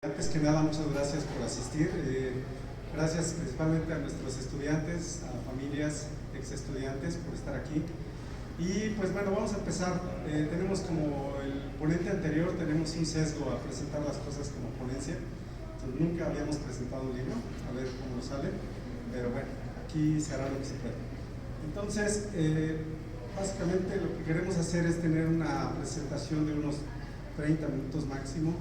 Antes que nada, muchas gracias por asistir. Gracias principalmente a nuestros estudiantes, a familias, ex estudiantes por estar aquí. Y pues bueno, vamos a empezar. Tenemos como el ponente anterior, tenemos un sesgo a presentar las cosas como ponencia. Entonces, nunca habíamos presentado un libro, a ver cómo nos sale, pero bueno, aquí se hará lo que se pueda. Entonces, básicamente lo que queremos hacer es tener una presentación de unos 30 minutos máximo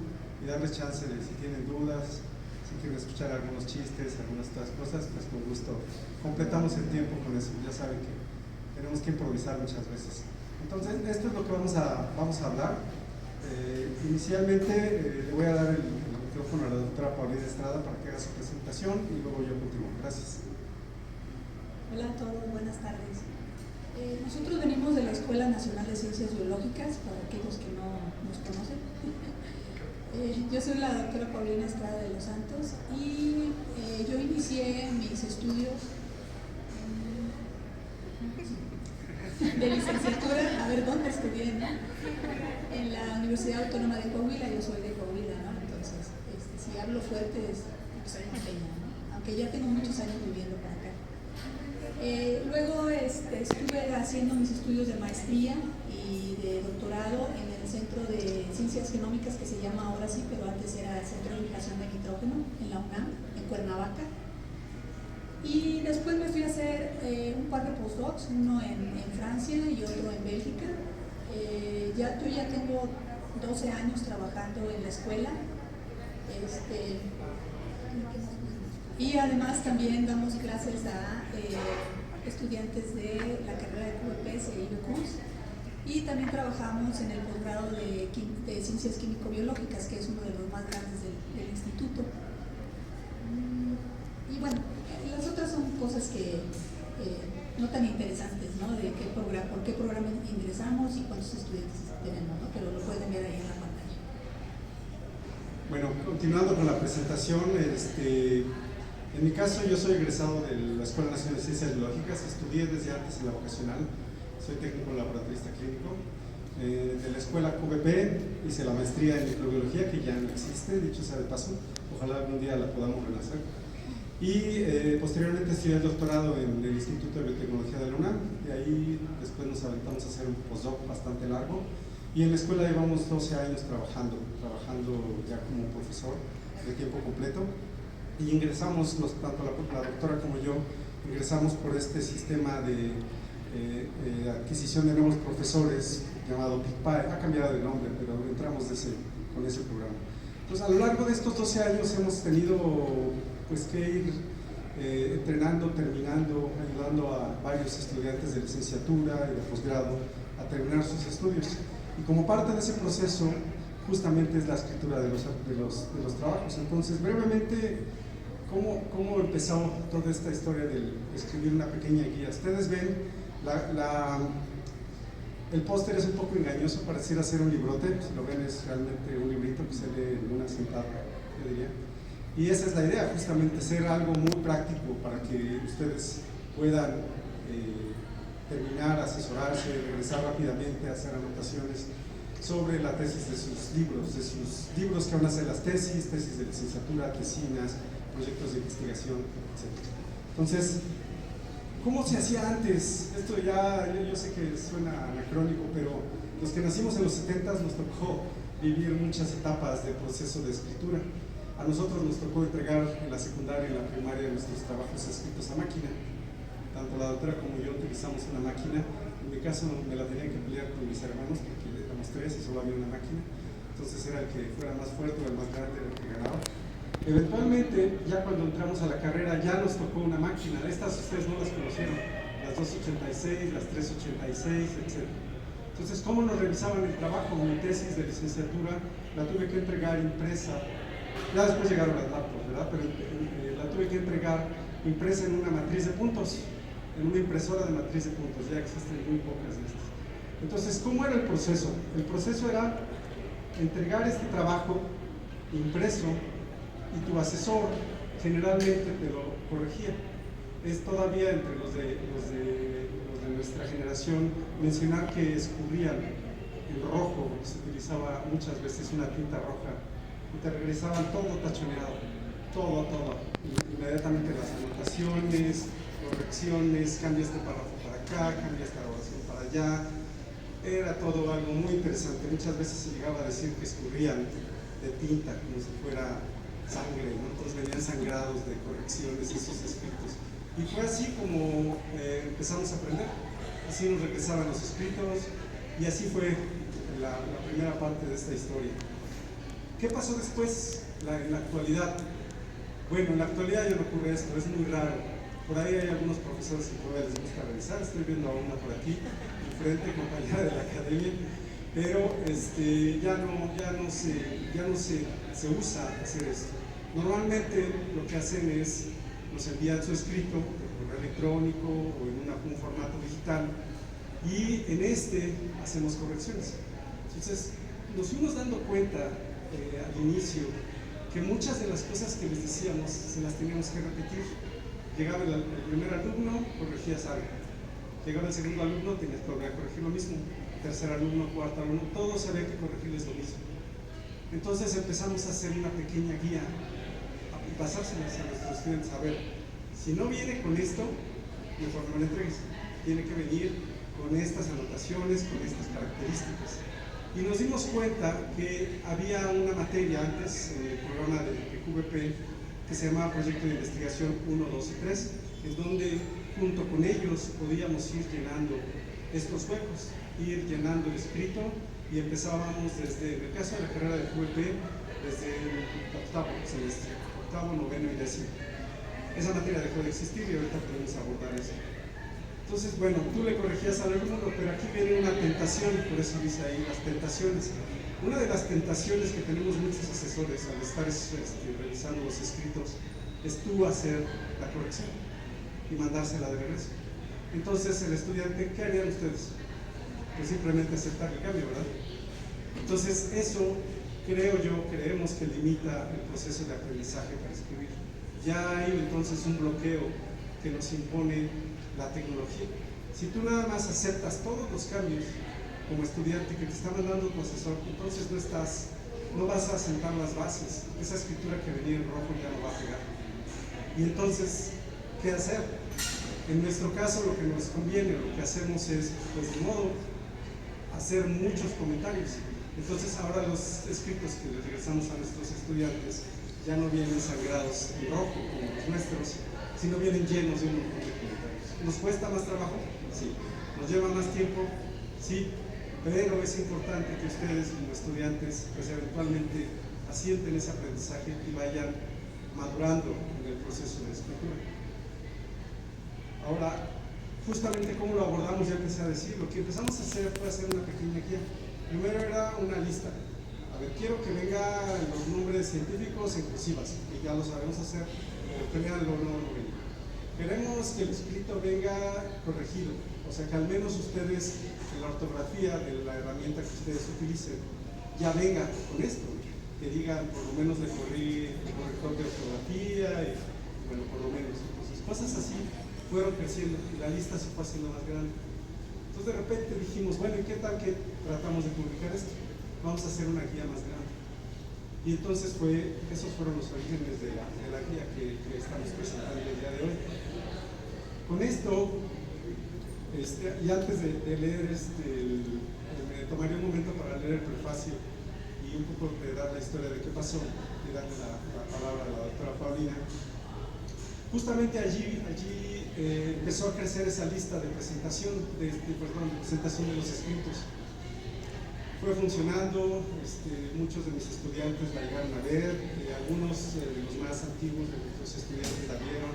y darles chance de, si tienen dudas, si quieren escuchar algunos chistes, algunas otras cosas, pues con gusto completamos el tiempo con eso. Ya saben que tenemos que improvisar muchas veces. Entonces, esto es lo que vamos a hablar. Inicialmente le voy a dar el micrófono a la doctora Paulina Estrada para que haga su presentación y luego yo continúo. Gracias. Hola a todos, buenas tardes. Nosotros venimos de la Escuela Nacional de Ciencias Biológicas, para aquellos que no nos conocen. Yo soy la doctora Paulina Estrada de los Santos y yo inicié mis estudios de licenciatura, a ver dónde estudié, ¿no? En la Universidad Autónoma de Coahuila. Yo soy de Coahuila, ¿no? Entonces, si hablo fuerte es porque soy norteña, ¿no? Aunque ya tengo muchos años viviendo para acá. Luego estuve haciendo mis estudios de maestría y de doctorado en el Centro de Ciencias Genómicas, que se llama ahora sí, pero antes era el Centro de Fijación de Nitrógeno, en la UNAM, en Cuernavaca. Y después me fui a hacer un par de postdocs, uno en Francia y otro en Bélgica. Yo ya tengo 12 años trabajando en la escuela. Y además también damos clases a estudiantes de la carrera de QVPs e IBCUS, y también trabajamos en el posgrado de Ciencias Químico-Biológicas, que es uno de los más grandes del instituto. Y bueno, las otras son cosas que no tan interesantes, ¿no? De por qué programa ingresamos y cuántos estudiantes tenemos, ¿no? Pero lo pueden ver ahí en la pantalla. Bueno, continuando con la presentación, en mi caso yo soy egresado de la Escuela Nacional de Ciencias Biológicas, estudié desde antes en la vocacional, soy técnico laboratorista clínico. De la escuela QVP hice la maestría en microbiología, que ya no existe, dicho sea de paso, ojalá algún día la podamos renacer. Y posteriormente estudié el doctorado en el Instituto de Biotecnología de la UNAM, y ahí después nos aventamos a hacer un postdoc bastante largo, y en la escuela llevamos 12 años trabajando ya como profesor de tiempo completo, y ingresamos, tanto la doctora como yo, ingresamos por este sistema de adquisición de nuevos profesores llamado PICPAE. Ha cambiado de nombre, pero entramos con ese programa. Entonces, a lo largo de estos 12 años hemos tenido pues que ir entrenando, terminando, ayudando a varios estudiantes de licenciatura y de posgrado a terminar sus estudios. Y como parte de ese proceso, justamente es la escritura de los trabajos. Entonces, brevemente, ¿cómo empezó toda esta historia de escribir una pequeña guía? Ustedes ven, el póster es un poco engañoso, pareciera ser un librote. Si lo ven, es realmente un librito que se lee en una sentada, yo diría. Y esa es la idea, justamente, ser algo muy práctico para que ustedes puedan terminar, asesorarse, regresar rápidamente, hacer anotaciones sobre la tesis de sus libros que van a ser las tesis de licenciatura, tesinas, proyectos de investigación, etc. Entonces, ¿cómo se hacía antes? Esto ya, yo sé que suena anacrónico, pero los que nacimos en los 70s nos tocó vivir muchas etapas de proceso de escritura. A nosotros nos tocó entregar en la secundaria y en la primaria nuestros trabajos escritos a máquina. Tanto la doctora como yo utilizamos una máquina. En mi caso me la tenía que pelear con mis hermanos porque éramos 3 y solo había una máquina. Entonces era el que fuera más fuerte o el más grande el que ganaba. Eventualmente, ya cuando entramos a la carrera, ya nos tocó una máquina. Estas ustedes no las conocieron, las 286, las 386, etc. Entonces, ¿cómo nos revisaban el trabajo? Mi tesis de licenciatura la tuve que entregar impresa. Ya después llegaron las laptops, ¿verdad? Pero la tuve que entregar impresa en una matriz de puntos, en una impresora de matriz de puntos. Ya existen muy pocas de estas. Entonces, ¿cómo era el proceso? El proceso era entregar este trabajo impreso y tu asesor generalmente te lo corregía. Es todavía entre los de nuestra generación mencionar que escurrían el rojo, porque se utilizaba muchas veces una tinta roja y te regresaban todo tachoneado, todo. Inmediatamente las anotaciones, correcciones, cambia este párrafo para acá, cambia esta oración para allá. Era todo algo muy interesante. Muchas veces se llegaba a decir que escurrían de tinta como si fuera sangre, ¿no? Entonces venían sangrados de correcciones esos escritos. Y fue así como empezamos a aprender. Así nos regresaban los escritos y así fue la primera parte de esta historia. ¿Qué pasó después en la actualidad? Bueno, en la actualidad ya no ocurre esto, es muy raro. Por ahí hay algunos profesores que todavía les gusta revisar, estoy viendo a una por aquí, enfrente, compañera de la academia, pero ya no se usa hacer esto. Normalmente lo que hacen es, nos envían su escrito por correo electrónico o en un formato digital y en este hacemos correcciones. Entonces, nos fuimos dando cuenta al inicio que muchas de las cosas que les decíamos se las teníamos que repetir. Llegaba el primer alumno, corregías algo. Llegaba el segundo alumno, tenías que volver a corregir lo mismo. Tercer alumno, cuarto alumno, todos había que corregirles lo mismo. Entonces empezamos a hacer una pequeña guía y pasárselas a nuestros estudiantes. A ver, si no viene con esto, mejor no lo entregues. Tiene que venir con estas anotaciones, con estas características. Y nos dimos cuenta que había una materia antes en el programa de QVP que se llamaba Proyecto de Investigación 1, 2 y 3, en donde junto con ellos podíamos ir llenando estos huecos, ir llenando el escrito y empezábamos desde, en el caso de la carrera de QVP, desde el octavo semestre, octavo, noveno y décimo. Esa materia dejó de existir y ahorita podemos abordar eso. Entonces, bueno, tú le corregías al alumno, pero aquí viene una tentación, por eso dice ahí las tentaciones. Una de las tentaciones que tenemos muchos asesores al estar revisando los escritos es tú hacer la corrección y mandársela de regreso. Entonces, el estudiante, ¿qué harían ustedes? Pues simplemente aceptar el cambio, ¿verdad? Entonces, eso creemos que limita el proceso de aprendizaje para escribir. Ya hay entonces un bloqueo que nos impone la tecnología. Si tú nada más aceptas todos los cambios como estudiante que te está mandando tu asesor, entonces no vas a sentar las bases. Esa escritura que venía en rojo ya no va a pegar. Y entonces, ¿qué hacer? En nuestro caso, lo que nos conviene, lo que hacemos es, pues de modo, hacer muchos comentarios. Entonces, ahora los escritos que les regresamos a nuestros estudiantes ya no vienen sangrados en rojo como los nuestros, sino vienen llenos de un montón de comentarios. ¿Nos cuesta más trabajo? Sí. ¿Nos lleva más tiempo? Sí. Pero es importante que ustedes como estudiantes pues eventualmente asienten ese aprendizaje y vayan madurando en el proceso de escritura. Ahora, justamente cómo lo abordamos, ya empecé a decir, lo que empezamos a hacer fue hacer una pequeña guía. Primero era una lista. A ver, quiero que vengan los nombres científicos en cursivas, y ya lo sabemos hacer, pero créanlo, no venga. Queremos que el escrito venga corregido, o sea que al menos ustedes, en la ortografía de la herramienta que ustedes utilicen, ya venga con esto, que digan por lo menos de corregir el corrector de ortografía, y bueno, por lo menos. Entonces, cosas así fueron creciendo y la lista se fue haciendo más grande. Entonces de repente dijimos, bueno, ¿y qué tal que tratamos de publicar esto? Vamos a hacer una guía más grande. Y entonces esos fueron los orígenes de la guía que estamos presentando el día de hoy. Con esto, y antes de leer, me tomaría un momento para leer el prefacio y un poco de dar la historia de qué pasó y darle la palabra a la doctora Paulina. Justamente allí empezó a crecer esa lista de presentación, de presentación de los escritos. Fue funcionando, muchos de mis estudiantes la llegaron a ver, algunos de los más antiguos de nuestros estudiantes la vieron.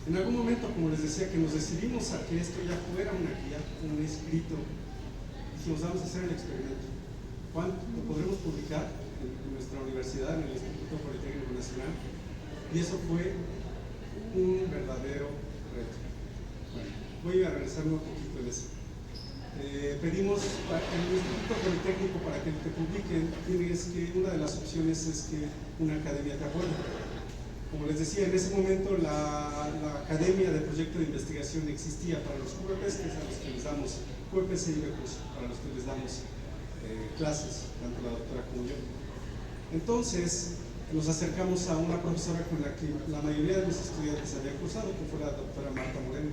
En algún momento, como les decía, que nos decidimos a que esto ya fuera una guía, un escrito, dijimos, vamos a hacer el experimento. ¿Cuánto lo podremos publicar en nuestra universidad, en el Instituto Politécnico Nacional? Y eso fue un verdadero reto. Bueno, voy a regresarme un poquito en eso. Pedimos en el Instituto Politécnico para que te publiquen, una de las opciones es que una academia te apoye. Como les decía, en ese momento la Academia de Proyecto de Investigación existía para los QVPs, que es a los que les damos, QVPs y IBECUS, para los que les damos clases, tanto la doctora como yo. Entonces nos acercamos a una profesora con la que la mayoría de mis estudiantes habían cursado, que fue la doctora Marta Moreno.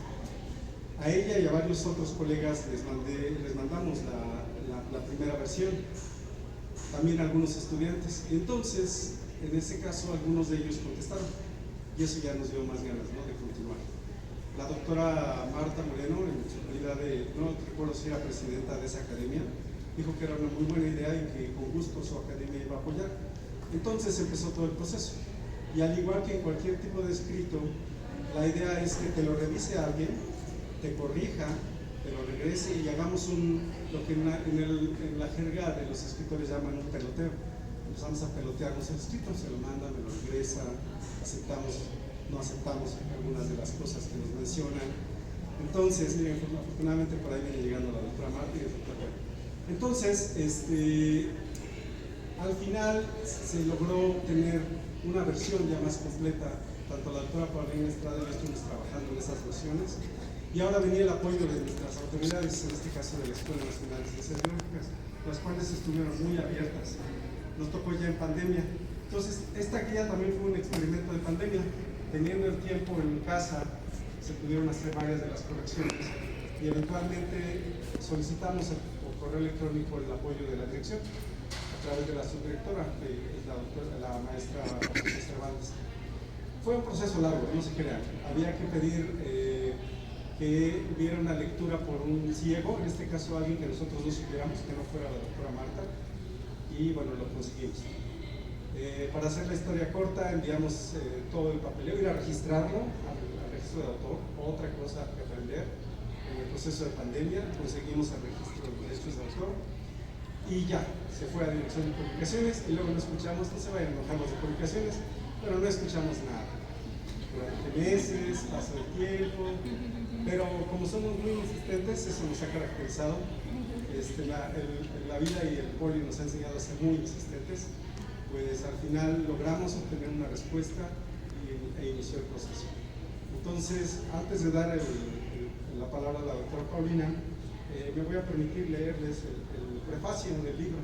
A ella y a varios otros colegas les mandamos la primera versión, también a algunos estudiantes. Y entonces, en ese caso, algunos de ellos contestaron, y eso ya nos dio más ganas, ¿no?, de continuar. La doctora Marta Moreno, en su calidad de, no recuerdo si era presidenta de esa academia, dijo que era una muy buena idea y que con gusto su academia iba a apoyar. Entonces empezó todo el proceso. Y al igual que en cualquier tipo de escrito, la idea es que te lo revise alguien, te corrija, te lo regrese y hagamos lo que en la jerga de los escritores llaman un peloteo. Empezamos a pelotearnos el escrito, se lo manda, me lo regresa, aceptamos, no aceptamos algunas de las cosas que nos mencionan. Entonces, miren, afortunadamente por ahí viene llegando la doctora Marta y el doctor Bueno. Entonces, al final se logró tener una versión ya más completa. Tanto la doctora Paulina Estrada y yo estuvimos trabajando en esas versiones. Y ahora venía el apoyo de nuestras autoridades, en este caso de la Escuela Nacional de Ciencias Biológicas, las cuales estuvieron muy abiertas. Nos tocó ya en pandemia. Entonces, esta guía también fue un experimento de pandemia. Teniendo el tiempo en casa, se pudieron hacer varias de las correcciones y eventualmente solicitamos por correo electrónico el apoyo de la dirección a través de la subdirectora, que es la maestra Cervantes. Fue un proceso largo, no se crean. Había que pedir que hubiera una lectura por un ciego, en este caso alguien que nosotros no supiéramos, que no fuera la doctora Marta, y bueno, lo conseguimos. Para hacer la historia corta, enviamos todo el papeleo, ir a registrarlo al registro de autor, otra cosa que aprender. En el proceso de pandemia conseguimos el registro de derechos de autor y ya, se fue a dirección de publicaciones y luego no escuchamos, no se vayan a enojar los de publicaciones, pero no escuchamos nada. Durante meses, pasó el tiempo, pero como somos muy insistentes, eso nos ha caracterizado. La vida y el poli nos ha enseñado a ser muy insistentes. Pues al final logramos obtener una respuesta e inició el proceso. Entonces, antes de dar la palabra a la doctora Paulina, me voy a permitir leerles el prefacio del libro.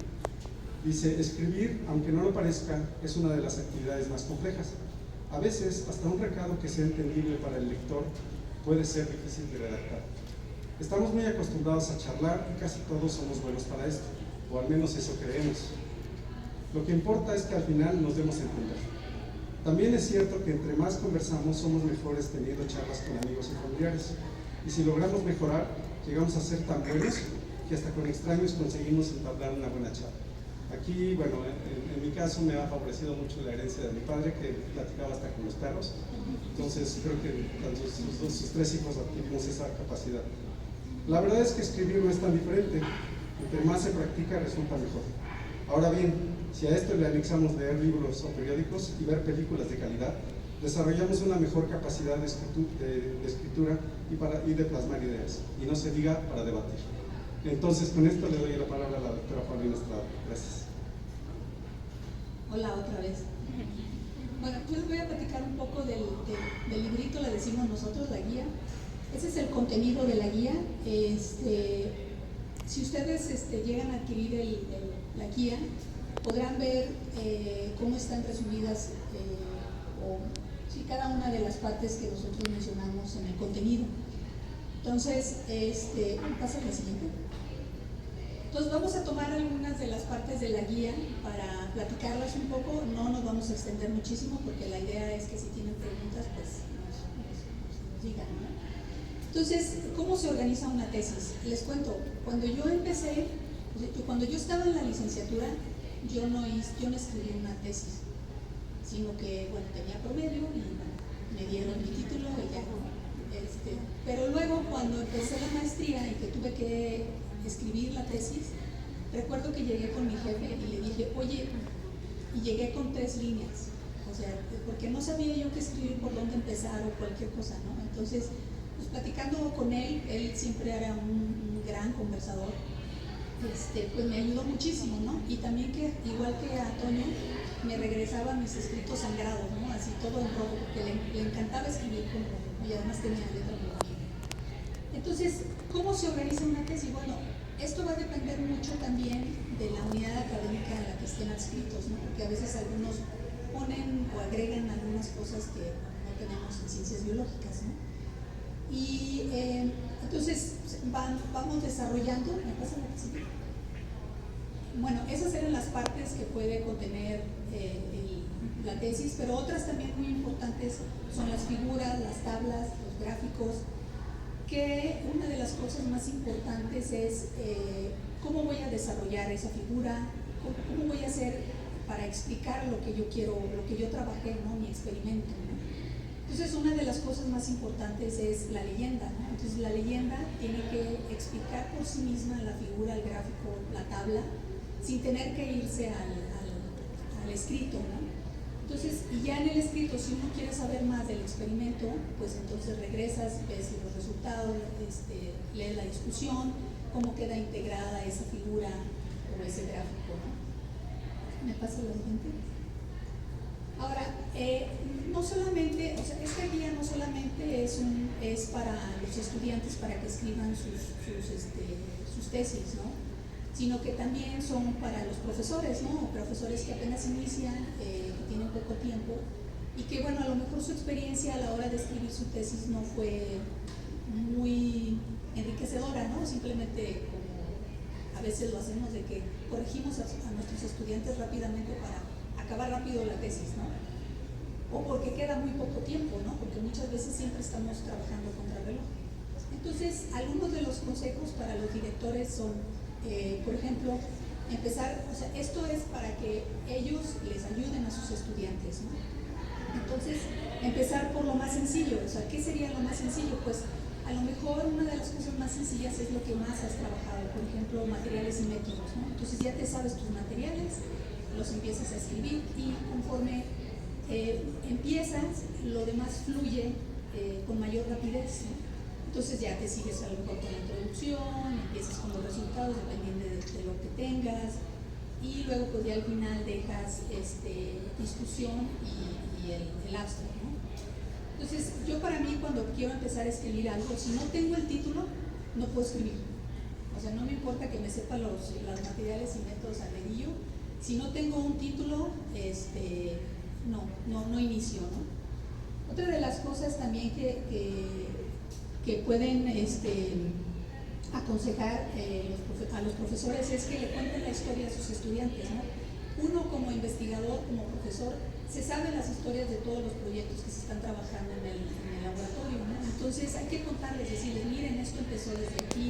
Dice: escribir, aunque no lo parezca, es una de las actividades más complejas. A veces, hasta un recado que sea entendible para el lector puede ser difícil de redactar. Estamos muy acostumbrados a charlar y casi todos somos buenos para esto, o al menos eso creemos. Lo que importa es que al final nos demos a entender. También es cierto que entre más conversamos somos mejores teniendo charlas con amigos y familiares. Y si logramos mejorar, llegamos a ser tan buenos que hasta con extraños conseguimos entablar una buena charla. Aquí, bueno, en mi caso me ha favorecido mucho la herencia de mi padre, que platicaba hasta con los perros. Entonces creo que tanto sus tres hijos adquirimos esa capacidad. La verdad es que escribir no es tan diferente. Entre más se practica resulta mejor. Ahora bien, si a esto le anexamos leer libros o periódicos y ver películas de calidad, desarrollamos una mejor capacidad de escritura y de plasmar ideas, y no se diga para debatir. Entonces, con esto le doy la palabra a la doctora Paulina Estrada. Gracias. Hola otra vez. Bueno, yo les voy a platicar un poco del librito, le decimos nosotros, la guía. Ese es el contenido de la guía. Si ustedes llegan a adquirir la guía, podrán ver cómo están resumidas cada una de las partes que nosotros mencionamos en el contenido. Entonces, pasa la siguiente. Entonces vamos a tomar algunas de las partes de la guía para platicarlas un poco. No nos vamos a extender muchísimo porque la idea es que si tienen preguntas, pues nos digan, ¿no? Entonces, ¿cómo se organiza una tesis? Les cuento, cuando yo empecé, cuando yo estaba en la licenciatura, yo no escribí una tesis, sino que, bueno, tenía promedio y bueno, me dieron mi título y ya. Pero luego, cuando empecé la maestría y que tuve que escribir la tesis, recuerdo que llegué con mi jefe y le dije, oye, y llegué con 3 líneas, o sea, porque no sabía yo qué escribir, por dónde empezar o cualquier cosa, ¿no? Entonces, pues platicando con él siempre era un gran conversador, pues me ayudó muchísimo, ¿no? Y también que, igual que a Toño, me regresaba mis escritos sangrados, ¿no? Así todo en rojo, porque le encantaba escribir con rojo, y además tenía letra muy bonita. Entonces, ¿cómo se organiza una tesis? Bueno, esto va a depender mucho también de la unidad académica en la que estén adscritos, ¿no? Porque a veces algunos ponen o agregan algunas cosas que no tenemos en ciencias biológicas, ¿no? Y entonces vamos desarrollando, ¿me pasa la que sigue? Bueno, esas eran las partes que puede contener la tesis, pero otras también muy importantes son las figuras, las tablas, los gráficos, que una de las cosas más importantes es cómo voy a desarrollar esa figura, cómo voy a hacer para explicar lo que yo quiero, lo que yo trabajé, ¿no? Mi experimento, ¿no? Entonces, una de las cosas más importantes es la leyenda, ¿no? Entonces, la leyenda tiene que explicar por sí misma la figura, el gráfico, la tabla, sin tener que irse al escrito, ¿no? Entonces, y ya en el escrito, si uno quiere saber más del experimento, pues entonces regresas, ves los resultados, lees la discusión, cómo queda integrada esa figura o ese gráfico, ¿no? ¿Me pasa la siguiente? Ahora, no solamente, o sea, esta guía no solamente es para los estudiantes para que escriban sus tesis, ¿no? Sino que también son para los profesores, ¿no? Profesores que apenas inician, que tienen poco tiempo y que, bueno, a lo mejor su experiencia a la hora de escribir su tesis no fue muy enriquecedora, ¿no? Simplemente como a veces lo hacemos de que corregimos a nuestros estudiantes rápidamente para acabar rápido la tesis, ¿no? O porque queda muy poco tiempo, ¿no? Porque muchas veces siempre estamos trabajando contra el reloj. Entonces, algunos de los consejos para los directores son por ejemplo, empezar, o sea, esto es para que ellos les ayuden a sus estudiantes, ¿no? Entonces, empezar por lo más sencillo, o sea, ¿qué sería lo más sencillo? Pues, a lo mejor una de las cosas más sencillas es lo que más has trabajado, por ejemplo, materiales y métodos, ¿no? Entonces, ya te sabes tus materiales, los empiezas a escribir y conforme empiezas, lo demás fluye con mayor rapidez, ¿no? Entonces ya te sigues a lo mejor con la introducción, empiezas con los resultados dependiendo de lo que tengas y luego pues ya al final dejas discusión y el abstract, ¿no? Entonces yo para mí cuando quiero empezar a escribir algo, si no tengo el título, no puedo escribir. O sea, no me importa que me sepa los materiales y métodos al dedillo, si no tengo un título, no inicio, ¿no? Otra de las cosas también que pueden aconsejar a los profesores es que le cuenten la historia a sus estudiantes, ¿no? Uno como investigador, como profesor, se sabe las historias de todos los proyectos que se están trabajando en el laboratorio, ¿no? Entonces hay que contarles, decirles, miren, esto empezó desde aquí,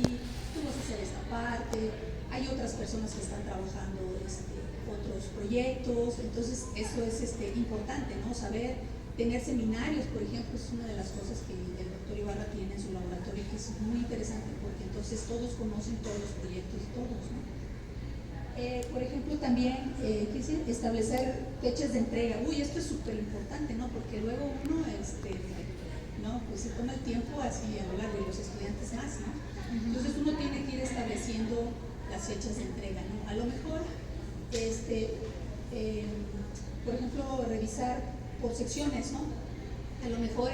tú vas a hacer esta parte, hay otras personas que están trabajando otros proyectos, entonces eso es importante, ¿no? Saber. Tener seminarios, por ejemplo, es una de las cosas que el doctor Ibarra tiene en su laboratorio, que es muy interesante porque entonces todos conocen todos los proyectos de todos, ¿no? Por ejemplo, también establecer fechas de entrega. Uy, esto es súper importante, ¿no? Porque luego uno ¿no? Pues se toma el tiempo así a lo largo de los estudiantes más, ¿no? Entonces uno tiene que ir estableciendo las fechas de entrega, ¿no? A lo mejor, por ejemplo, revisar por secciones, ¿no? A lo mejor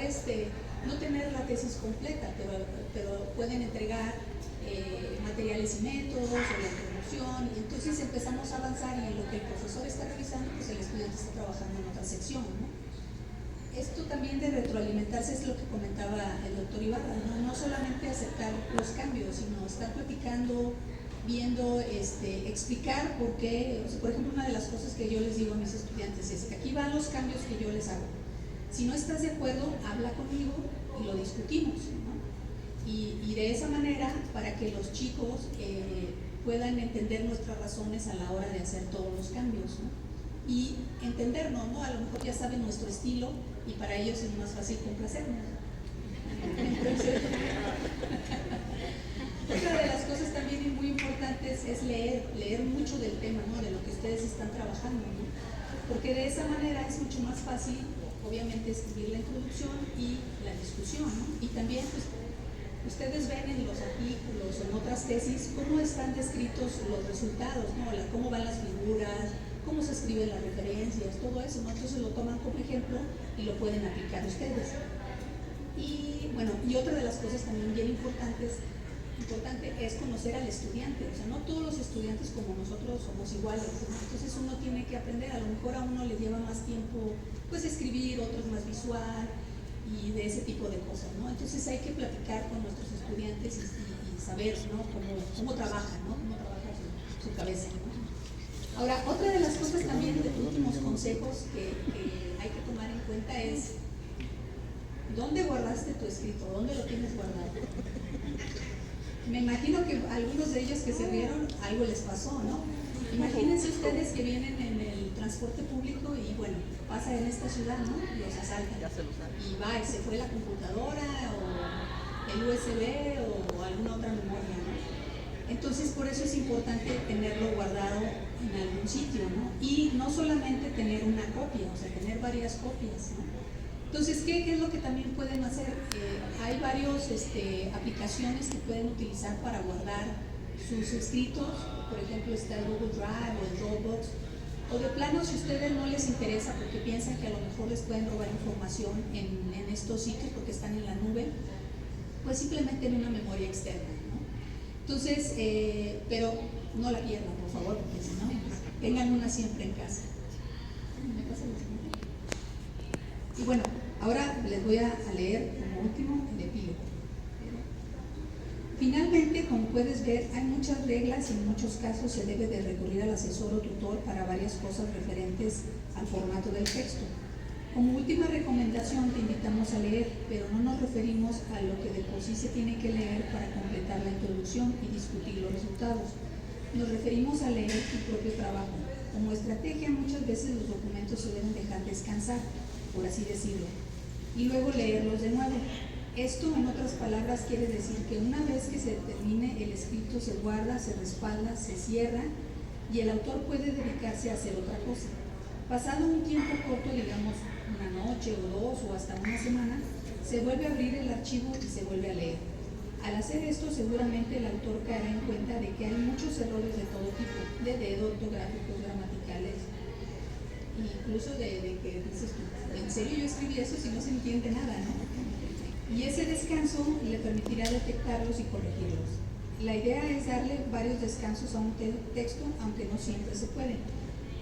no tener la tesis completa, pero pueden entregar materiales y métodos o la introducción y entonces empezamos a avanzar y en lo que el profesor está revisando, pues el estudiante está trabajando en otra sección, ¿no? Esto también de retroalimentarse es lo que comentaba el doctor Ibarra, ¿no? No solamente aceptar los cambios, sino estar platicando, viendo, explicar por qué. O sea, por ejemplo, una de las cosas que yo les digo a mis estudiantes es que aquí van los cambios que yo les hago. Si no estás de acuerdo, habla conmigo y lo discutimos, ¿no? Y de esa manera, para que los chicos puedan entender nuestras razones a la hora de hacer todos los cambios, ¿no? Y entendernos, ¿no? A lo mejor ya saben nuestro estilo y para ellos es más fácil complacernos. Entonces, otra de las cosas también muy importantes es leer mucho del tema, ¿no? De lo que ustedes están trabajando, ¿no? Porque de esa manera es mucho más fácil, obviamente, escribir la introducción y la discusión, ¿no? Y también, pues, ustedes ven en los artículos o en otras tesis cómo están descritos los resultados, ¿no? Cómo van las figuras, cómo se escriben las referencias, todo eso, ¿no? Entonces lo toman como ejemplo y lo pueden aplicar ustedes. Y bueno, y otra de las cosas también bien importantes, importante es conocer al estudiante, o sea, no todos los estudiantes como nosotros somos iguales, ¿no? Entonces uno tiene que aprender, a lo mejor a uno le lleva más tiempo pues escribir, otros más visual y de ese tipo de cosas, ¿no? Entonces hay que platicar con nuestros estudiantes y saber, ¿no? cómo trabajan, ¿no? Cómo trabaja su cabeza, ¿no? Ahora, otra de las cosas también, de últimos consejos que hay que tomar en cuenta es ¿dónde guardaste tu escrito? ¿Dónde lo tienes guardado? Me imagino que algunos de ellos que se vieron, algo les pasó, ¿no? Imagínense ustedes que vienen en el transporte público y bueno, pasa en esta ciudad, ¿no? Los asaltan. Y va, y se fue la computadora o el USB o alguna otra memoria, ¿no? Entonces, por eso es importante tenerlo guardado en algún sitio, ¿no? Y no solamente tener una copia, o sea, tener varias copias, ¿no? Entonces, ¿qué es lo que también pueden hacer? Hay varias aplicaciones que pueden utilizar para guardar sus escritos. Por ejemplo, está el Google Drive o el Dropbox. O de plano, si a ustedes no les interesa porque piensan que a lo mejor les pueden robar información en estos sitios porque están en la nube, pues simplemente en una memoria externa, ¿no? Entonces, pero no la pierdan, por favor, porque si no, tengan una siempre en casa. ¿Me pasa la siguiente? Y bueno, ahora les voy a leer como último el epílogo. Finalmente, como puedes ver, hay muchas reglas y en muchos casos se debe de recurrir al asesor o tutor para varias cosas referentes al formato del texto. Como última recomendación te invitamos a leer, pero no nos referimos a lo que de por sí se tiene que leer para completar la introducción y discutir los resultados. Nos referimos a leer tu propio trabajo. Como estrategia, muchas veces los documentos se deben dejar descansar, por así decirlo, y luego leerlos de nuevo. Esto, en otras palabras, quiere decir que una vez que se termine el escrito se guarda, se respalda, se cierra y el autor puede dedicarse a hacer otra cosa. Pasado un tiempo corto, digamos una noche o dos o hasta una semana, se vuelve a abrir el archivo y se vuelve a leer. Al hacer esto, seguramente el autor caerá en cuenta de que hay muchos errores de todo tipo, de dedo, ortográficos, gramaticales, incluso de que dices tú, ¿en serio yo escribí eso si no se entiende nada, no? Y ese descanso le permitirá detectarlos y corregirlos. La idea es darle varios descansos a un texto, aunque no siempre se puede.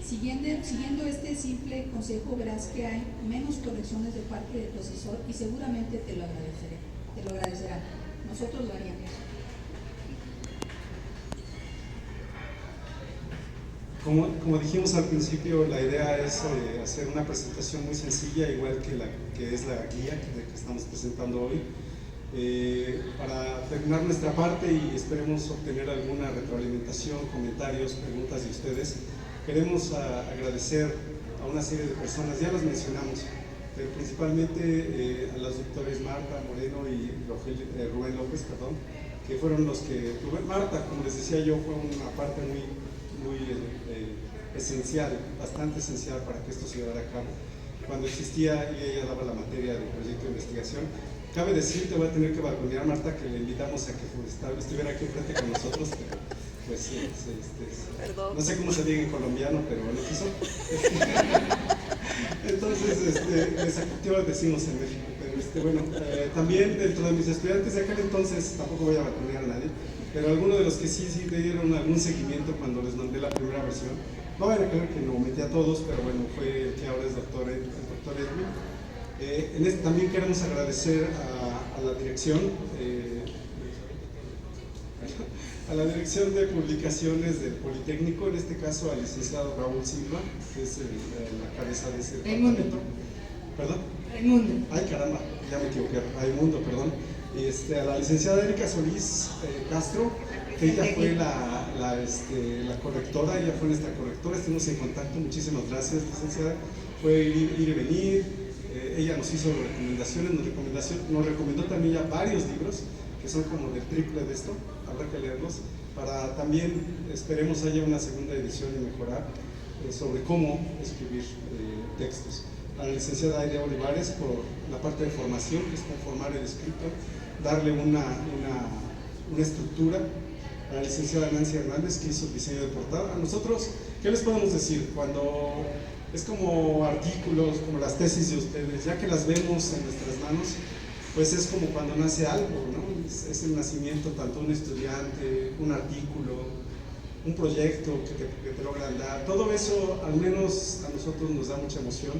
Siguiendo este simple consejo, verás que hay menos correcciones de parte de tu asesor y seguramente te lo agradecerá. Nosotros lo haríamos. Como dijimos al principio, la idea es hacer una presentación muy sencilla, igual que es la guía que estamos presentando hoy, para terminar nuestra parte y esperemos obtener alguna retroalimentación, comentarios, preguntas de ustedes. Queremos agradecer a una serie de personas, ya las mencionamos, pero principalmente a los doctores Marta Moreno y Rubén López, que fueron los que Marta, como les decía yo, fue una parte muy esencial, bastante esencial para que esto se llevara a cabo. Cuando existía y ella daba la materia del proyecto de investigación, cabe decir, te voy a tener que balconear, Marta, que le invitamos a que estuviera aquí enfrente con nosotros, pero pues sí, no sé cómo se diga en colombiano, pero lo quiso. Entonces, desactivos decimos en México, pero bueno, también dentro de mis estudiantes de aquel entonces, tampoco voy a balconear a nadie, pero algunos de los que sí le dieron algún seguimiento cuando les mandé la primera versión, no van a creer que no metí a todos, pero bueno, fue el que ahora es el doctor Edwin. También queremos agradecer a la dirección, a la dirección de publicaciones del Politécnico, en este caso al licenciado Raúl Silva, que es la cabeza de ese departamento. ¿Perdón? Raimundo. Ay, caramba, ya me equivoqué, Raimundo, perdón. A la licenciada Erika Solís Castro, que ella fue la correctora, ella fue nuestra correctora, estuvimos en contacto, muchísimas gracias, licenciada. Fue ir y venir, ella nos hizo recomendaciones, nos recomendó también ya varios libros, que son como del triple de esto, habrá que leerlos, para también, esperemos haya una segunda edición y mejorar sobre cómo escribir textos. A la licenciada Aida Olivares por la parte de formación, que es conformar el escrito, darle una estructura. A la licenciada Nancy Hernández, que hizo el diseño de portada. A nosotros, ¿qué les podemos decir? Cuando es como artículos, como las tesis de ustedes, ya que las vemos en nuestras manos, pues es como cuando nace algo, ¿no? Es el nacimiento tanto un estudiante, un artículo, un proyecto que te logran dar. Todo eso, al menos a nosotros, nos da mucha emoción.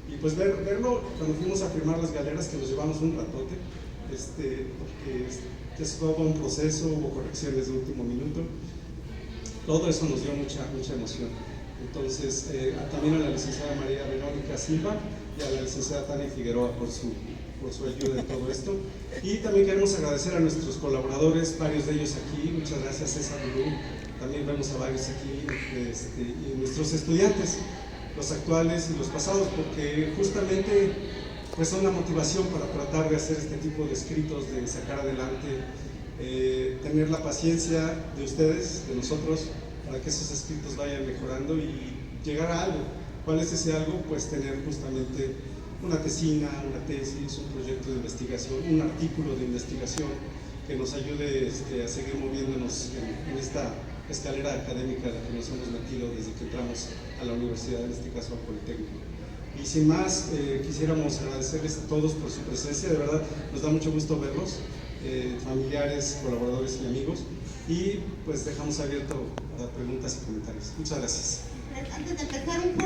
Y pues verlo cuando fuimos a firmar las galeras, que nos llevamos un ratote, porque es todo un proceso, hubo correcciones de último minuto. Todo eso nos dio mucha emoción. Entonces, también a la licenciada María Verónica Silva y a la licenciada Tania Figueroa por su ayuda en todo esto. Y también queremos agradecer a nuestros colaboradores, varios de ellos aquí. Muchas gracias, César Lulú. También vemos a varios aquí, y nuestros estudiantes, los actuales y los pasados, porque justamente pues son la motivación para tratar de hacer este tipo de escritos, de sacar adelante, tener la paciencia de ustedes, de nosotros, para que esos escritos vayan mejorando y llegar a algo. ¿Cuál es ese algo? Pues tener justamente una tesina, una tesis, un proyecto de investigación, un artículo de investigación que nos ayude a seguir moviéndonos en esta escalera académica en la que nos hemos metido desde que entramos a la universidad, en este caso al Politécnico. Y sin más, quisiéramos agradecerles a todos por su presencia, de verdad nos da mucho gusto verlos, familiares, colaboradores y amigos, y pues dejamos abierto a preguntas y comentarios. Muchas gracias. Antes de empezar, un